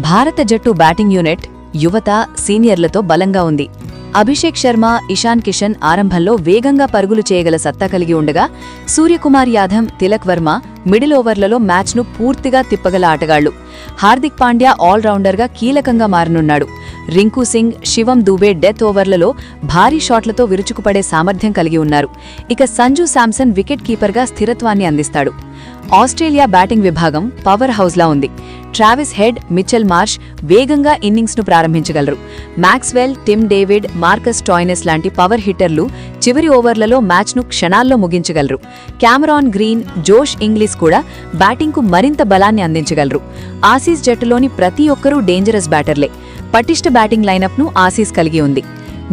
భారత జట్టు batting unit యువత సీనియర్లతో బలంగా ఉంది. అభిషేక్ శర్మ, ఇషాన్ కిషన్ ఆరంభంలో వేగంగా పరుగులు చేయగల సత్తా కలిగి ఉండగా, సూర్యకుమార్ యాదవ్, తిలక్ వర్మ మిడిల్ ఓవర్లలో మ్యాచ్ను పూర్తిగా తిప్పగల ఆటగాళ్లు. హార్దిక్ పాండ్యా ఆల్రౌండర్గా కీలకంగా మారనున్నాడు. రింకు సింగ్, శివం దూబే డెత్ ఓవర్లలో భారీ షాట్లతో విరుచుకుపడే సామర్థ్యం కలిగి ఉన్నారు. ఇక సంజు శాంసన్ వికెట్ కీపర్గా స్థిరత్వాన్ని అందిస్తాడు. ఆస్ట్రేలియా బ్యాటింగ్ విభాగం పవర్ హౌస్లా ఉంది. ట్రావిస్ హెడ్, మిచెల్ మార్ష్ వేగంగా ఇన్నింగ్స్ను ప్రారంభించగలరు. Maxwell, Tim David, Marcus Stoinis లాంటి పవర్ హిట్టర్లు చివరి ఓవర్లలో మ్యాచ్ను క్షణాల్లో ముగించగలరు. క్యామరాన్ గ్రీన్, జోష్ ఇంగ్లీష్ కూడా బ్యాటింగ్కు మరింత బలాన్ని అందించగలరు. ఆసీస్ జట్టులోని ప్రతి ఒక్కరూ డేంజరస్ బ్యాటర్లే. పటిష్ట బ్యాటింగ్ లైనప్ను ఆసీస్ కలిగి ఉంది.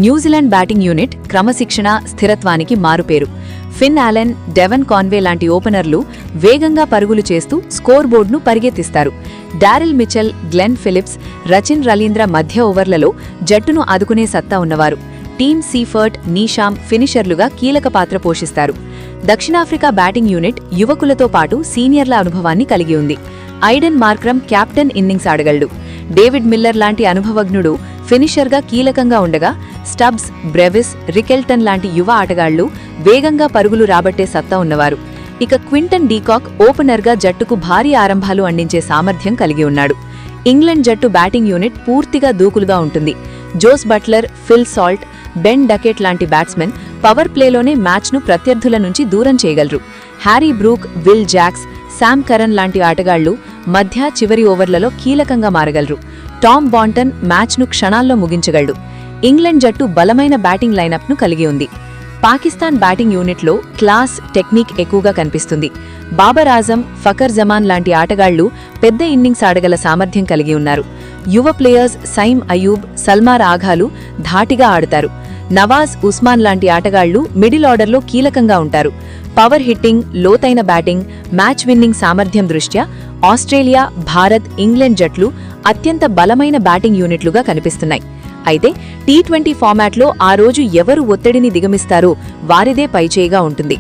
న్యూజిలాండ్ బ్యాటింగ్ యూనిట్ క్రమశిక్షణ, స్థిరత్వానికి మారుపేరు. ఫిన్ ఆలెన్, డెవన్ కాన్వే లాంటి ఓపెనర్లు వేగంగా పరుగులు చేస్తూ స్కోర్ బోర్డును పరిగెత్తిస్తారు. Daryl Mitchell, Glenn Phillips, Rachin Ravindra మధ్య ఓవర్లలో జట్టును ఆదుకునే సత్తా ఉన్నవారు. టీమ్ సీఫర్ట్, నీషామ్ ఫినిషర్లుగా కీలక పాత్ర పోషిస్తారు. దక్షిణాఫ్రికా బ్యాటింగ్ యూనిట్ యువకులతో పాటు సీనియర్ల అనుభవాన్ని కలిగి ఉంది. ఐడెన్ మార్క్రమ్ క్యాప్టెన్ ఇన్నింగ్స్ ఆడగలడు. డేవిడ్ మిల్లర్ లాంటి అనుభవజ్ఞుడు ఫినిషర్గా కీలకంగా ఉండగా, స్టబ్స్, బ్రెవిస్, రికెల్టన్ లాంటి యువ ఆటగాళ్లు వేగంగా పరుగులు రాబట్టే సత్తా ఉన్నవారు. ఇక క్వింటన్ డీకాక్ ఓపెనర్గా జట్టుకు భారీ ఆరంభాలు అందించే సామర్థ్యం కలిగి ఉన్నాడు. ఇంగ్లాండ్ జట్టు బ్యాటింగ్ యూనిట్ పూర్తిగా దూకులుగా ఉంటుంది. Jos Buttler, Phil Salt, Ben Duckett లాంటి బ్యాట్స్మెన్ పవర్ ప్లేలోనే మ్యాచ్ను ప్రత్యర్థుల నుంచి దూరం చేయగలరు. Harry Brook, Will Jacks, Sam Curran లాంటి ఆటగాళ్లు మధ్య చివరి ఓవర్లలో కీలకంగా మారగలరు. టామ్ బాంటన్ మ్యాచ్ను క్షణాల్లో ముగించగలడు. ఇంగ్లాండ్ జట్టు బలమైన బ్యాటింగ్ లైనప్ను కలిగి ఉంది. పాకిస్తాన్ బ్యాటింగ్ యూనిట్లో క్లాస్, టెక్నిక్ ఎక్కువగా కనిపిస్తుంది. బాబర్ ఆజం, ఫకర్ జమాన్ లాంటి ఆటగాళ్లు పెద్ద ఇన్నింగ్స్ ఆడగల సామర్థ్యం కలిగి ఉన్నారు. యువ ప్లేయర్స్ సైమ్ అయూబ్, సల్మార్ ఆఘాలు ధాటిగా ఆడతారు. నవాజ్, ఉస్మాన్ లాంటి ఆటగాళ్లు మిడిల్ ఆర్డర్లో కీలకంగా ఉంటారు. పవర్ హిట్టింగ్, లోతైన బ్యాటింగ్, మ్యాచ్ విన్నింగ్ సామర్థ్యం దృష్ట్యా ఆస్ట్రేలియా, భారత్, ఇంగ్లాండ్ జట్లు అత్యంత బలమైన బ్యాటింగ్ యూనిట్లుగా కనిపిస్తున్నాయి. అయితే టీ20 ఫార్మాట్లో ఆ రోజు ఎవరు ఒత్తిడిని దిగమిస్తారో వారిదే పైచేయిగా ఉంటుంది.